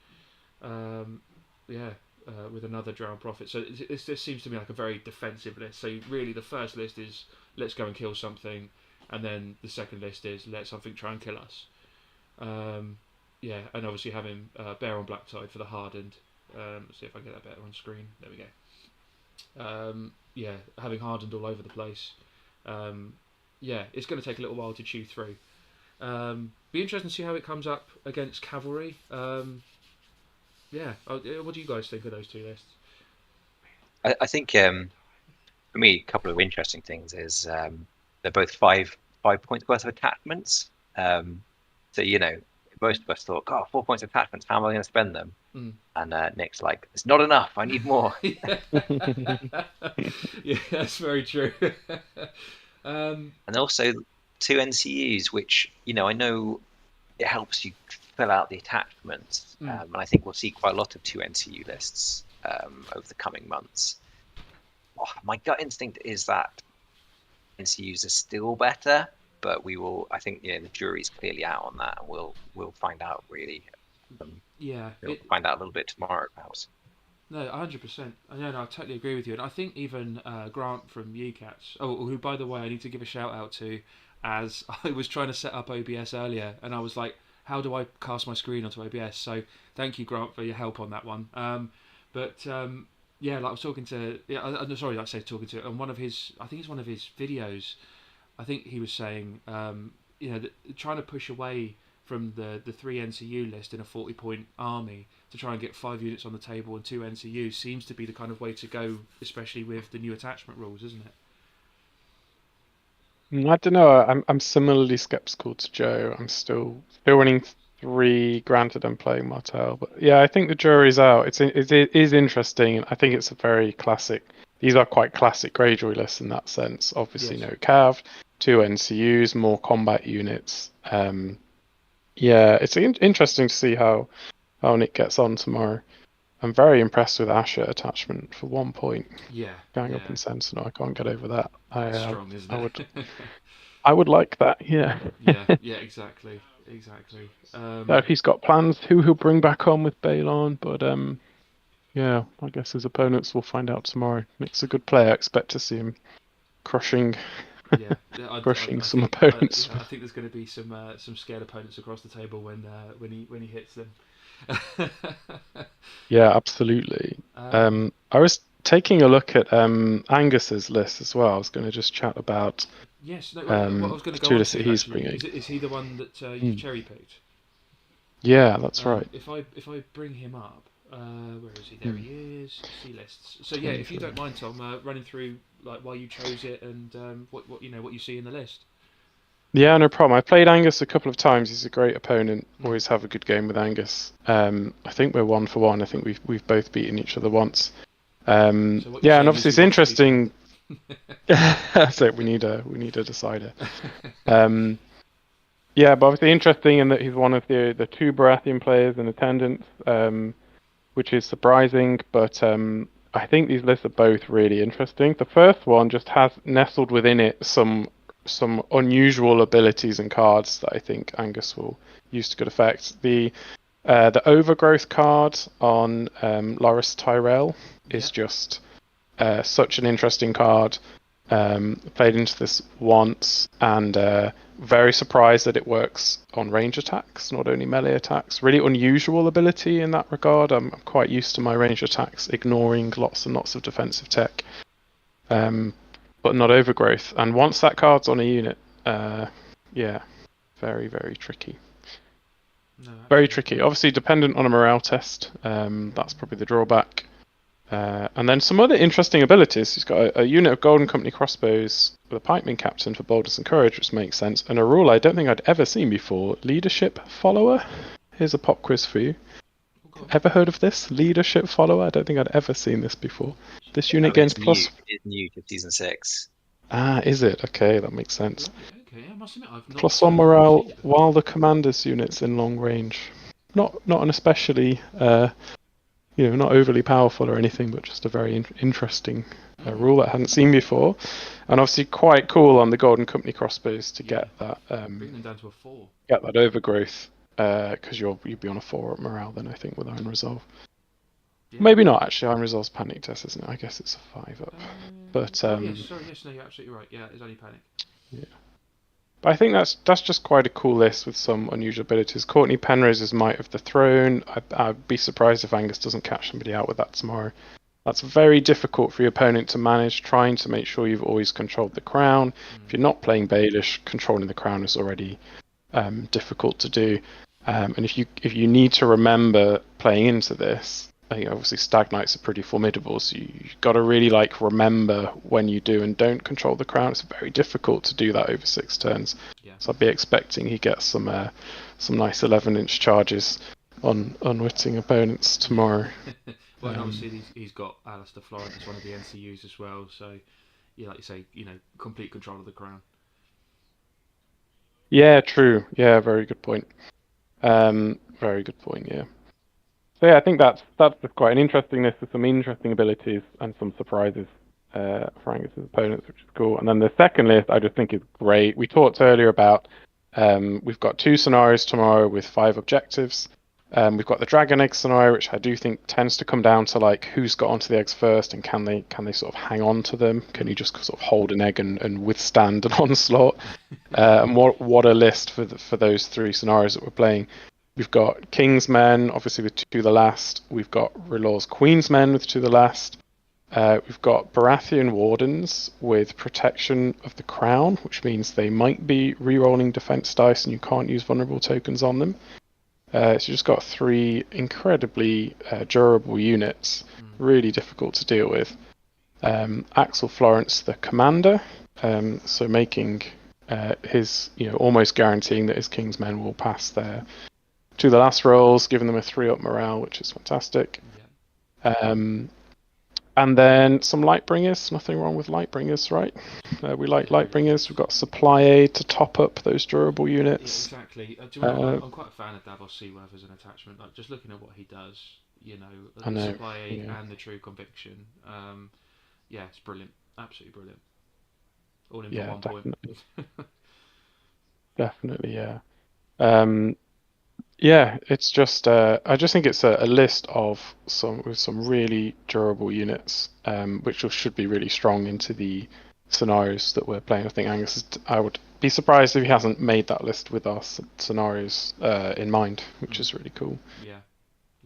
With another Drown Prophet. So this seems to me like a very defensive list. So really the first list is let's go and kill something, and then the second list is let something try and kill us. And obviously having Bear on Blacktide for the Hardened. See if I can get that better on screen. There we go. Having Hardened all over the place. It's going to take a little while to chew through. Be interesting to see how it comes up against Cavalry. What do you guys think of those 2 lists? I think for me, a couple of interesting things is they're both 5 points worth of attachments. So most of us thought, 4 points of attachments, how am I going to spend them? And Nick's like, it's not enough, I need more. Yeah, that's very true. And also 2 NCUs, which I know it helps you fill out the attachments, and I think we'll see quite a lot of 2 NCU lists over the coming months. My gut instinct is that NCUs are still better, but we will. I think the jury's clearly out on that, and we'll find out really. We'll find out a little bit tomorrow, perhaps. No, 100%. No, I totally agree with you, and I think even Grant from UCats, who by the way I need to give a shout out to, as I was trying to set up OBS earlier, and I was like, how do I cast my screen onto OBS? So thank you, Grant, for your help on that one. I was talking to, talking to, on one of his, I think it's one of his videos, I think he was saying, trying to push away from the 3 NCU list in a 40-point army to try and get 5 units on the table and 2 NCU seems to be the kind of way to go, especially with the new attachment rules, isn't it? I don't know. I'm similarly skeptical to Joe. I'm still running 3. Granted, I'm playing Martel, but yeah, I think the jury's out. It is interesting. I think it's a very classic. These are quite classic Greyjoy lists in that sense. Obviously, yes. No Cav, 2 NCUs, more combat units. It's interesting to see how Nick gets on tomorrow. I'm very impressed with Asher attachment for 1 point. Going up in Sentinel, I can't get over that. That's strong, isn't it? I would like that. Yeah. Exactly. If he's got plans, who he'll bring back on with Balon, but I guess his opponents will find out tomorrow. Nick's a good player. I expect to see him crushing some opponents. I think there's going to be some scared opponents across the table when he hits them. Yeah, absolutely. I was taking a look at Angus's list as well. I was going to just chat about Yes, no, what I was going the to go two on lists that to he's actually bringing. is he the one that you've Mm. cherry picked? Yeah, that's right. If I bring him up, where is he? There he is. See lists. So yeah, if you 23. don't mind, Tom, running through like why you chose it and what what you see in the list. Yeah, no problem. I've played Angus a couple of times. He's a great opponent. Always have a good game with Angus. I think we're 1-for-1. I think we've both beaten each other once. So what you're Yeah, and saying obviously is it's he wants to be interesting. So we need a decider. Yeah, but obviously interesting in that he's one of the two Baratheon players in attendance, which is surprising. But I think these lists are both really interesting. The first one just has nestled within it some unusual abilities and cards that I think Angus will use to good effect. The Overgrowth card on Loras Tyrell is just such an interesting card. Played into this once and very surprised that it works on range attacks, not only melee attacks. Really unusual ability in that regard. I'm quite used to my range attacks ignoring lots and lots of defensive tech, but not Overgrowth. And once that card's on a unit, yeah, very, very tricky. No, Very tricky. Obviously dependent on a morale test. That's probably the drawback. And then some other interesting abilities. He's got a unit of Golden Company crossbows with a pikeman captain for boldness and courage, which makes sense. And a rule I don't think I'd ever seen before: leadership follower. Here's a pop quiz for you. Ever heard of this? Leadership follower? I don't think I'd ever seen this before. This unit gains plus. It's new to season 6. Ah, is it? Okay, that makes sense. Okay, I must admit I've not +1 morale while the commander's unit's in long range. Not an especially, not overly powerful or anything, but just a very interesting rule that I hadn't seen before, and obviously quite cool on the Golden Company crossbows to get that. Bring them down to a 4. Get that overgrowth, because you'd be on a 4 up morale then, I think, with Iron Resolve. Yeah. Maybe not actually. Iron Resolve's panic test, isn't it? I guess it's a 5 up. But yes, no, you're absolutely right. Yeah, it's only panic. Yeah. But I think that's just quite a cool list with some unusual abilities. Courtney Penrose's Might of the Throne. I'd be surprised if Angus doesn't catch somebody out with that tomorrow. That's very difficult for your opponent to manage, trying to make sure you've always controlled the crown. If you're not playing Baelish, controlling the crown is already difficult to do. And if you need to remember playing into this, I think obviously Stag Knights are pretty formidable, so you've got to really remember when you do and don't control the crown. It's very difficult to do that over 6 turns. Yeah. So I'd be expecting he gets some nice 11-inch charges on unwitting opponents tomorrow. Well, and obviously he's got Alistair Florence as one of the NCUs as well, so yeah, like you say, complete control of the crown. Yeah, true. Yeah, very good point. Very good point. Yeah. So yeah, I think that's just quite an interesting list with some interesting abilities and some surprises for Angus's opponents, which is cool. And then the second list I just think is great. We talked earlier about we've got 2 scenarios tomorrow with 5 objectives. We've got the Dragon Egg scenario, which I do think tends to come down to who's got onto the eggs first and can they sort of hang on to them? Can you just sort of hold an egg and withstand an onslaught? And what a list for those 3 scenarios that we're playing. We've got King's Men, obviously with 2 the last. We've got R'hllor's Queen's Men with 2 the last. We've got Baratheon Wardens with Protection of the Crown, which means they might be re-rolling defense dice and you can't use vulnerable tokens on them. So you just got 3 incredibly durable units, really difficult to deal with. Axel Florence, the commander, so making his, almost guaranteeing that his King's Men will pass their to the last rolls, giving them a 3 up morale, which is fantastic. Yeah. And then some Lightbringers. Nothing wrong with Lightbringers, right? We like Lightbringers. We've got Supply Aid to top up those durable units. Yeah, exactly. Do you know, I'm quite a fan of Davos Seaworth as an attachment. Just looking at what he does, the Supply Aid and the True Conviction. Yeah, it's brilliant. Absolutely brilliant. All in for 1 definitely. point. Definitely, yeah. Yeah, it's just I just think it's a list of some really durable units, which should be really strong into the scenarios that we're playing. I think Angus I would be surprised if he hasn't made that list with our scenarios in mind, which is really cool. Yeah,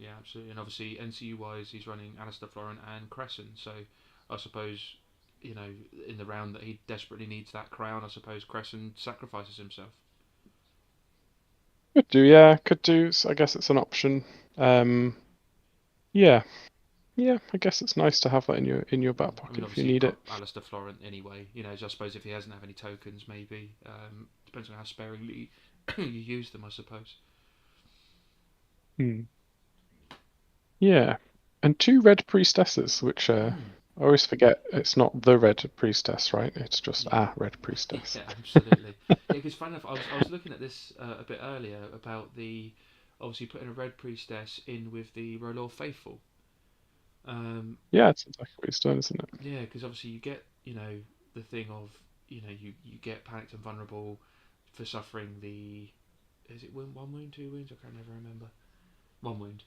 Yeah, absolutely. And obviously, NCU wise, he's running Alistair Florent and Crescent. So I suppose, in the round that he desperately needs that crown, I suppose Crescent sacrifices himself. Could do, yeah, could do. So I guess it's an option. Yeah, yeah. I guess it's nice to have that in your back I mean, pocket if you obviously, you've need got it. Alistair Florent anyway. I suppose if he doesn't have any tokens, maybe. Depends on how sparingly you use them, I suppose. Hmm. Yeah, and two red priestesses, which Mm. I always forget. It's not the red priestess, right? It's just Yeah. a red priestess. Yeah, absolutely. Yeah, because funny enough, I was looking at this a bit earlier about the obviously putting a red priestess in with the Rolor faithful. Um, Yeah, it's exactly what he's done, isn't it? yeah, because obviously you get the thing of you get panicked and vulnerable for suffering the is it one wound, two wounds? I can't never remember. One wound.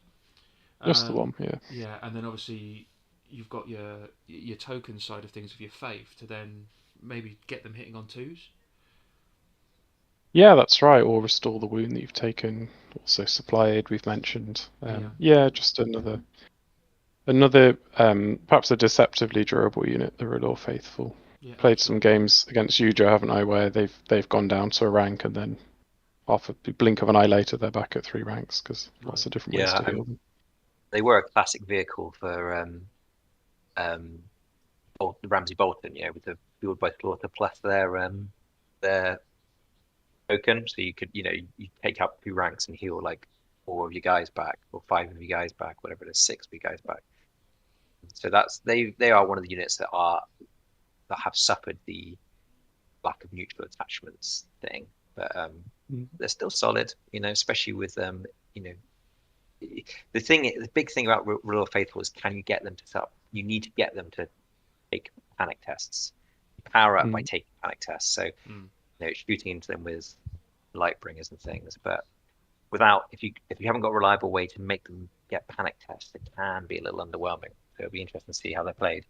Just the Um, one, yeah. yeah, and then obviously you've got your token side of things with your faith to then maybe get them hitting on twos. Yeah, that's right. Or restore the wound that you've taken. Also supply aid we've mentioned. Yeah, Yeah, just another perhaps a deceptively durable unit, the Redor Faithful. yeah, Played some absolutely. games against Yuja, haven't I, where they've gone down to a rank and then half a blink of an eye later they're back at 3 ranks because Right. lots of different ways Yeah, to heal them. they were a classic vehicle for um, Ramsey Bolton. With the Fueled by Slaughter plus their token, so you could you take up 2 ranks and heal like 4 of your guys back or 5 of your guys back, whatever it is, 6 of your guys back. So they are one of the units that have suffered the lack of neutral attachments thing, but Mm. they're still solid. Especially with you know the big thing about Royal Faithful is, can you get them to set up? You need to get them to take panic tests. You power up by Mm. taking panic tests. So Mm. shooting into them with light bringers and things, but without if you haven't got a reliable way to make them get panic tests, it can be a little underwhelming. So it'll be interesting to see how they're played.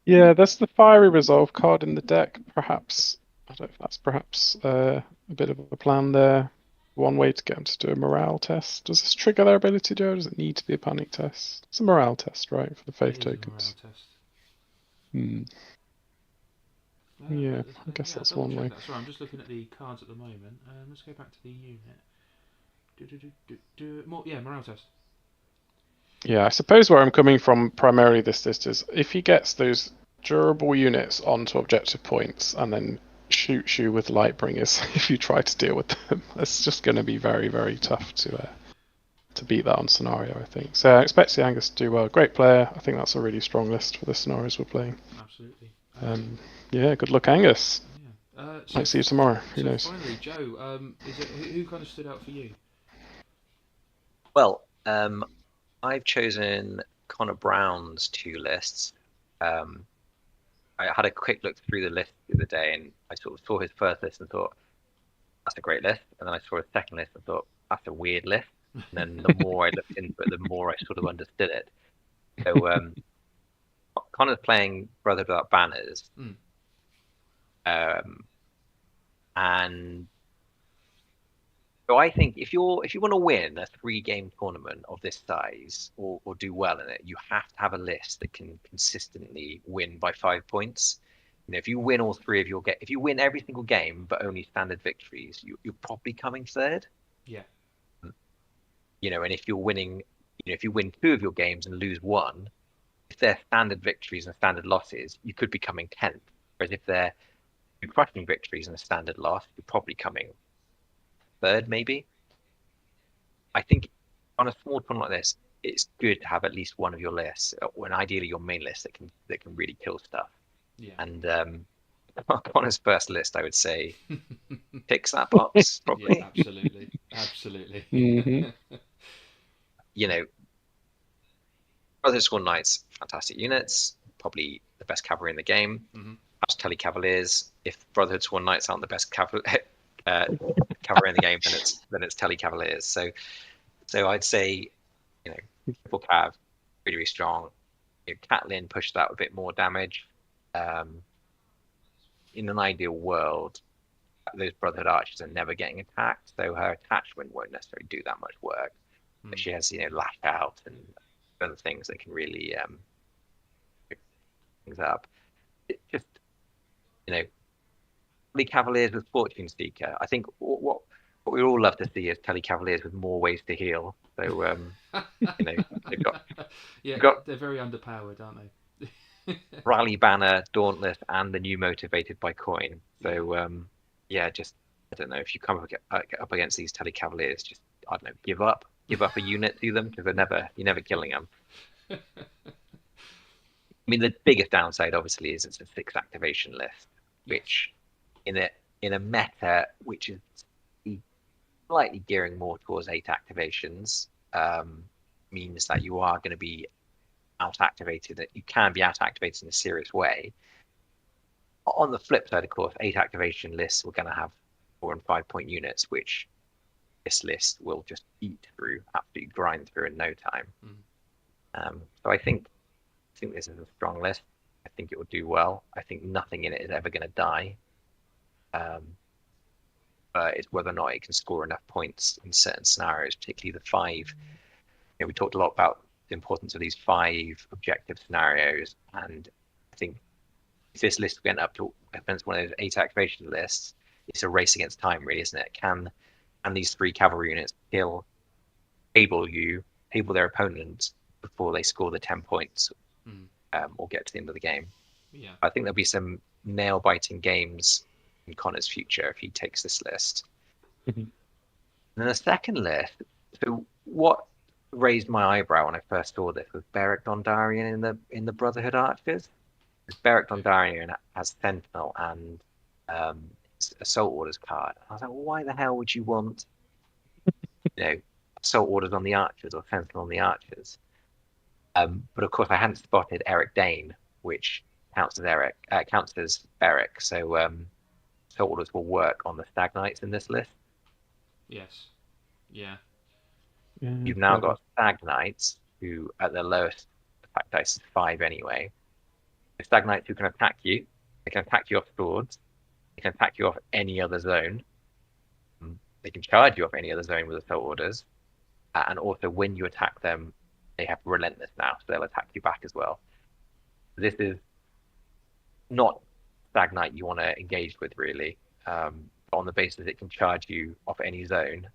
Yeah, that's the Fiery Resolve card in the deck. Perhaps, I don't know if that's perhaps a bit of a plan there. One way to get them to do a morale test. Does this trigger their ability, Joe? Does it need to be a panic test? It's a morale test, right, for the It faith is a morale tokens. test. Hmm. Yeah, I guess Yeah, that's double one check way. that. Sorry, I'm just looking at the cards at the moment. Let's go back to the unit. More, yeah, morale test. Yeah, I suppose where I'm coming from primarily this list is if he gets those durable units onto objective points and then shoots you with light bringers if you try to deal with them, it's just going to be very, very tough to beat that on scenario, I think. So I expect the Angus to do well. Great player. I think that's a really strong list for the scenarios we're playing. Absolutely. Yeah, good luck, Angus. Yeah. Might see you tomorrow. Who So knows? finally, Joe, is it who kind of stood out for you? Well, I've chosen Connor Brown's 2 lists. I had a quick look through the list the other day, and I sort of saw his first list and thought, that's a great list. And then I saw his second list and thought, that's a weird list. And then the more I looked into it, the more I sort of understood it. So Connor's playing Brotherhood Without Banners, Mm. and so I think if you want to win a 3-game tournament of this size or do well in it, you have to have a list that can consistently win by 5 points. If you win all 3 of your if you win every single game but only standard victories, you're probably coming third. Yeah. And if you're winning, if you win 2 of your games and lose 1, if they're standard victories and standard losses, you could be coming 10th. Whereas if they're crushing victories and a standard loss, you're probably coming third, maybe. I think on a small tournament like this, it's good to have at least one of your lists, or ideally your main list that can really kill stuff. Yeah. And on his first list, I would say ticks that box probably. Yeah, absolutely, absolutely. Mm-hmm. Brotherhood Sworn Knights, fantastic units, probably the best cavalry in the game. Mm-hmm. Perhaps Telly Cavaliers. If Brotherhood Sworn Knights aren't the best cavalry in the game, then it's Telly Cavaliers. So I'd say, triple cav, really, really strong. Catelyn pushed out a bit more damage. In an ideal world, those Brotherhood archers are never getting attacked, so her attachment won't necessarily do that much work. She has, lash out and other things that can really pick things up. It just, Telly Cavaliers with Fortune Seeker. I think what we all love to see is Telly Cavaliers with more ways to heal. So they've got Yeah, they've got they're very underpowered, aren't they? Rally Banner, Dauntless, and the new Motivated by Coin. So just I don't know if you come up against these Telly Cavaliers, just I don't know, give up a unit to them because you're never killing them. I mean, the biggest downside obviously is it's a 6 activation list, which in a meta which is slightly gearing more towards 8 activations, means that you are going to be out activated. That you can be out activated in a serious way. On the flip side, of course, 8 activation lists we're going to have 4 and 5 point units, which this list will just eat through, absolutely grind through in no time. So I think this is a strong list. I think it will do well. I think nothing in it is ever going to die. But it's whether or not it can score enough points in certain scenarios, particularly the 5. We talked a lot about the importance of these 5 objective scenarios, and I think if this list went up to against one of those 8 activation lists, it's a race against time, really, isn't it? Can these 3 cavalry units able their opponent before they score the 10 points or get to the end of the game? Yeah, I think there'll be some nail-biting games in Connor's future if he takes this list. And then the second list, so what raised my eyebrow when I first saw this was Beric Dondarrion in the Brotherhood Archers. Beric Dondarrion has Sentinel and Assault Orders card. I was like, well, why the hell would you want Assault Orders on the Archers or Sentinel on the Archers? But of course I hadn't spotted Eric Dane, which counts as Beric. So Assault Orders will work on the Stag Knights in this list. Yes. Yeah. You've now got Stag Knights, who at their lowest attack dice is 5 anyway. The Stag Knights who can attack you. They can attack you off swords. They can attack you off any other zone. They can charge you off any other zone with Assault Orders. And also when you attack them, they have Relentless now, so they'll attack you back as well. This is not Stag Knight you want to engage with, really. On the basis it can charge you off any zone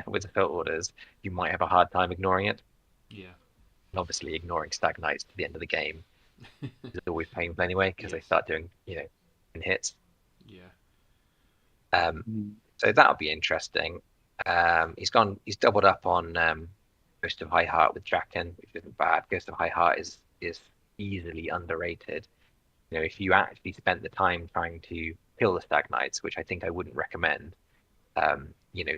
with Assault Orders, you might have a hard time ignoring it. Yeah. And obviously ignoring Stag Knights to the end of the game is always painful anyway, because they start doing, hits. Yeah. So that'll be interesting. He's doubled up on Ghost of High Heart with Draken, which isn't bad. Ghost of High Heart is easily underrated. If you actually spent the time trying to kill the Stag Knights, which I think I wouldn't recommend,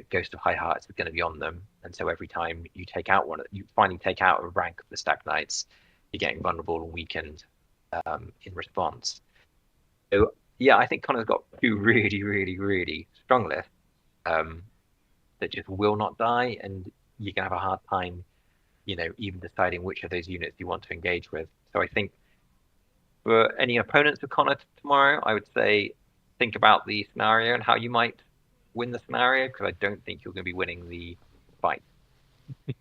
Ghost of High Heart is going to be on them, and so every time you finally take out a rank of the Stag Knights, you're getting vulnerable and weakened in response. So yeah, I think Connor's got 2 really, really, really strong lists that just will not die, and you can have a hard time, even deciding which of those units you want to engage with. So I think for any opponents of Connor tomorrow, I would say think about the scenario and how you might win the scenario, because I don't think you're going to be winning the fight.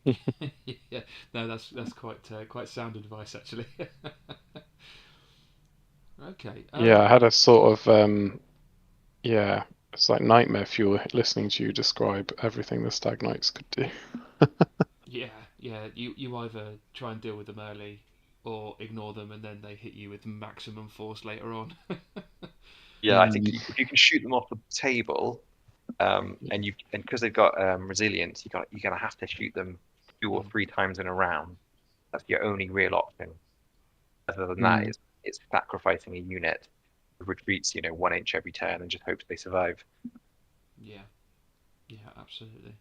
Yeah, no, that's quite sound advice, actually. Okay. I had a sort of it's like nightmare fuel listening to you describe everything the Stag Knights could do. Yeah. You either try and deal with them early, or ignore them, and then they hit you with maximum force later on. Yeah, I think if you can shoot them off the table, and because they've got resilience, you're gonna have to shoot them 2 or 3 times in a round. That's your only real option. Other than that, it's sacrificing a unit that retreats, 1 inch every turn and just hopes they survive. Yeah, absolutely.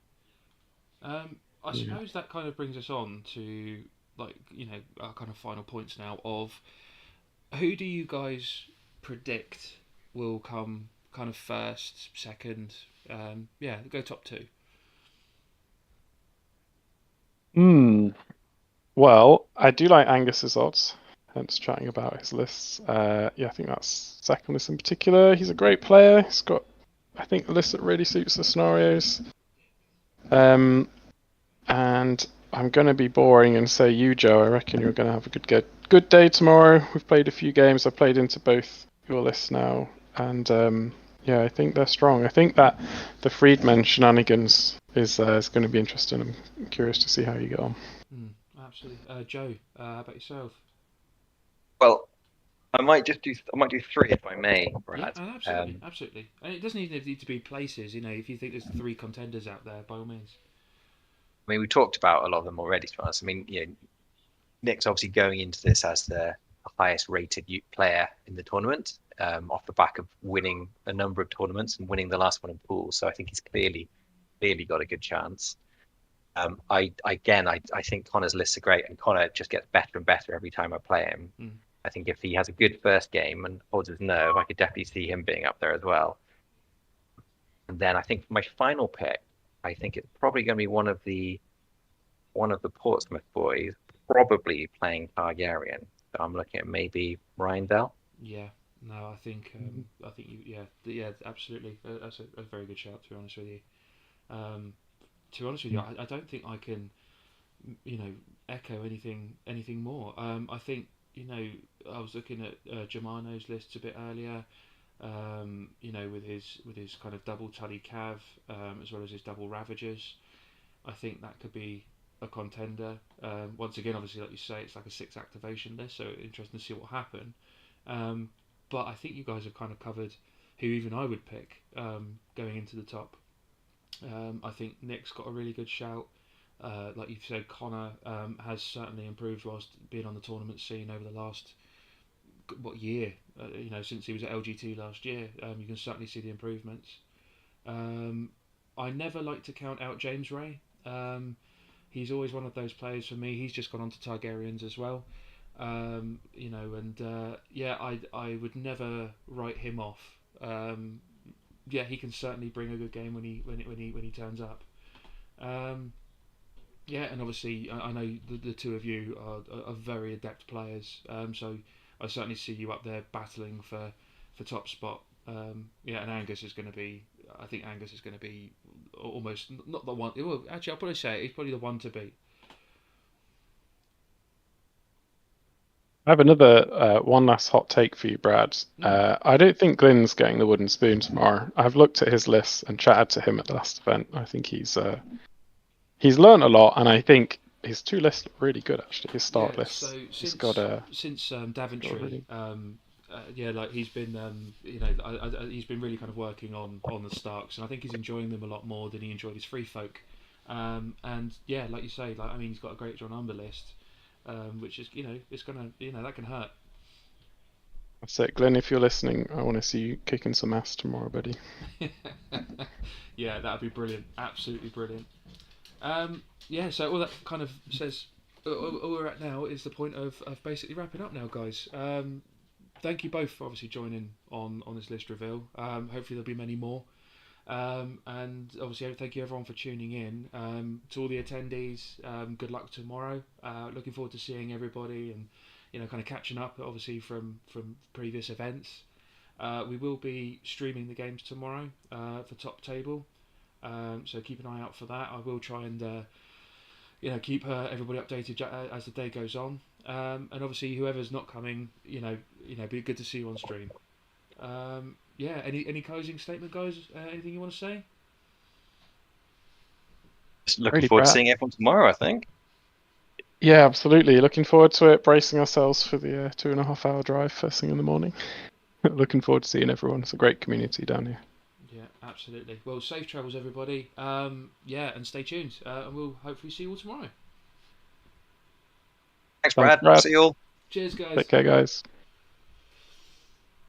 I suppose that kind of brings us on to our kind of final points now of who do you guys predict will come kind of first, second? Go top 2. Well, I do like Angus's odds, hence chatting about his lists. I think that's second list in particular. He's a great player. He's got, I think, a list that really suits the scenarios. And I'm going to be boring and say you, Joe. I reckon you're going to have a good day tomorrow. We've played a few games. I've played into both your lists now, and yeah, I think they're strong. I think that the Freedmen shenanigans is going to be interesting. I'm curious to see how you get on. Absolutely, Joe. How about yourself? Well, I might do 3 if I may, Brad. Yeah, absolutely. And it doesn't even need to be places. If you think there's 3 contenders out there, by all means. I mean, we talked about a lot of them already, to be honest. I mean, Nick's obviously going into this as the highest rated player in the tournament, off the back of winning a number of tournaments and winning the last one in pool. So I think he's clearly got a good chance. I think Connor's lists are great, and Connor just gets better and better every time I play him. I think if he has a good first game and holds his nerve, I could definitely see him being up there as well. And then I think my final pick, I think it's probably going to be one of the Portsmouth boys, probably playing Targaryen. So I'm looking at maybe Ryan Bell. Yeah, no, I think yeah, absolutely. That's a very good shout. To be honest with you, I don't think I can, echo anything more. I think I was looking at Germano's lists a bit earlier. With his kind of double Tully Cav, as well as his double Ravagers. I think that could be a contender. Once again, obviously, like you say, it's like a 6 activation list, so interesting to see what will happen. But I think you guys have kind of covered who even I would pick going into the top. I think Nick's got a really good shout. Like you've said, Connor has certainly improved whilst being on the tournament scene over the last year. Since he was at LGT last year, you can certainly see the improvements. I never like to count out James Ray. He's always one of those players for me. He's just gone on to Targaryens as well. I would never write him off. He can certainly bring a good game when he turns up. And obviously I know the two of you are very adept players. So I certainly see you up there battling for top spot. And Angus is going to be. I think Angus is going to be almost not the one. Well, actually, I'll probably say he's probably the one to beat. I have another one last hot take for you, Brad. I don't think Glyn's getting the wooden spoon tomorrow. I've looked at his list and chatted to him at the last event. I think he's learned a lot, and I think his 2 lists are really good actually. His start list. So he's got a since Daventry. He's been, he's been really kind of working on the Starks, and I think he's enjoying them a lot more than he enjoyed his Free Folk. Like you say, he's got a great John Umber list, which is, it's gonna, that can hurt. That's it, Glyn. If you're listening, I want to see you kicking some ass tomorrow, buddy. Yeah, that'd be brilliant. Absolutely brilliant. So all that kind of says, all we're at now is the point of basically wrapping up now, guys. Thank you both for obviously joining on this list reveal. Hopefully there'll be many more. And obviously thank you everyone for tuning in. To all the attendees, good luck tomorrow. Looking forward to seeing everybody and kind of catching up obviously from previous events. We will be streaming the games tomorrow for Top Table. So keep an eye out for that. I will try and keep everybody updated as the day goes on. And obviously, whoever's not coming, be good to see you on stream. Any closing statement, guys? Anything you want to say? Just looking forward to seeing everyone tomorrow, I think. Yeah, absolutely. Looking forward to it. Bracing ourselves for the 2.5-hour drive first thing in the morning. Looking forward to seeing everyone. It's a great community down here. Yeah, absolutely. Well, safe travels, everybody. And stay tuned. And we'll hopefully see you all tomorrow. Thanks, Brad. See you all. Cheers, guys. Take care, guys.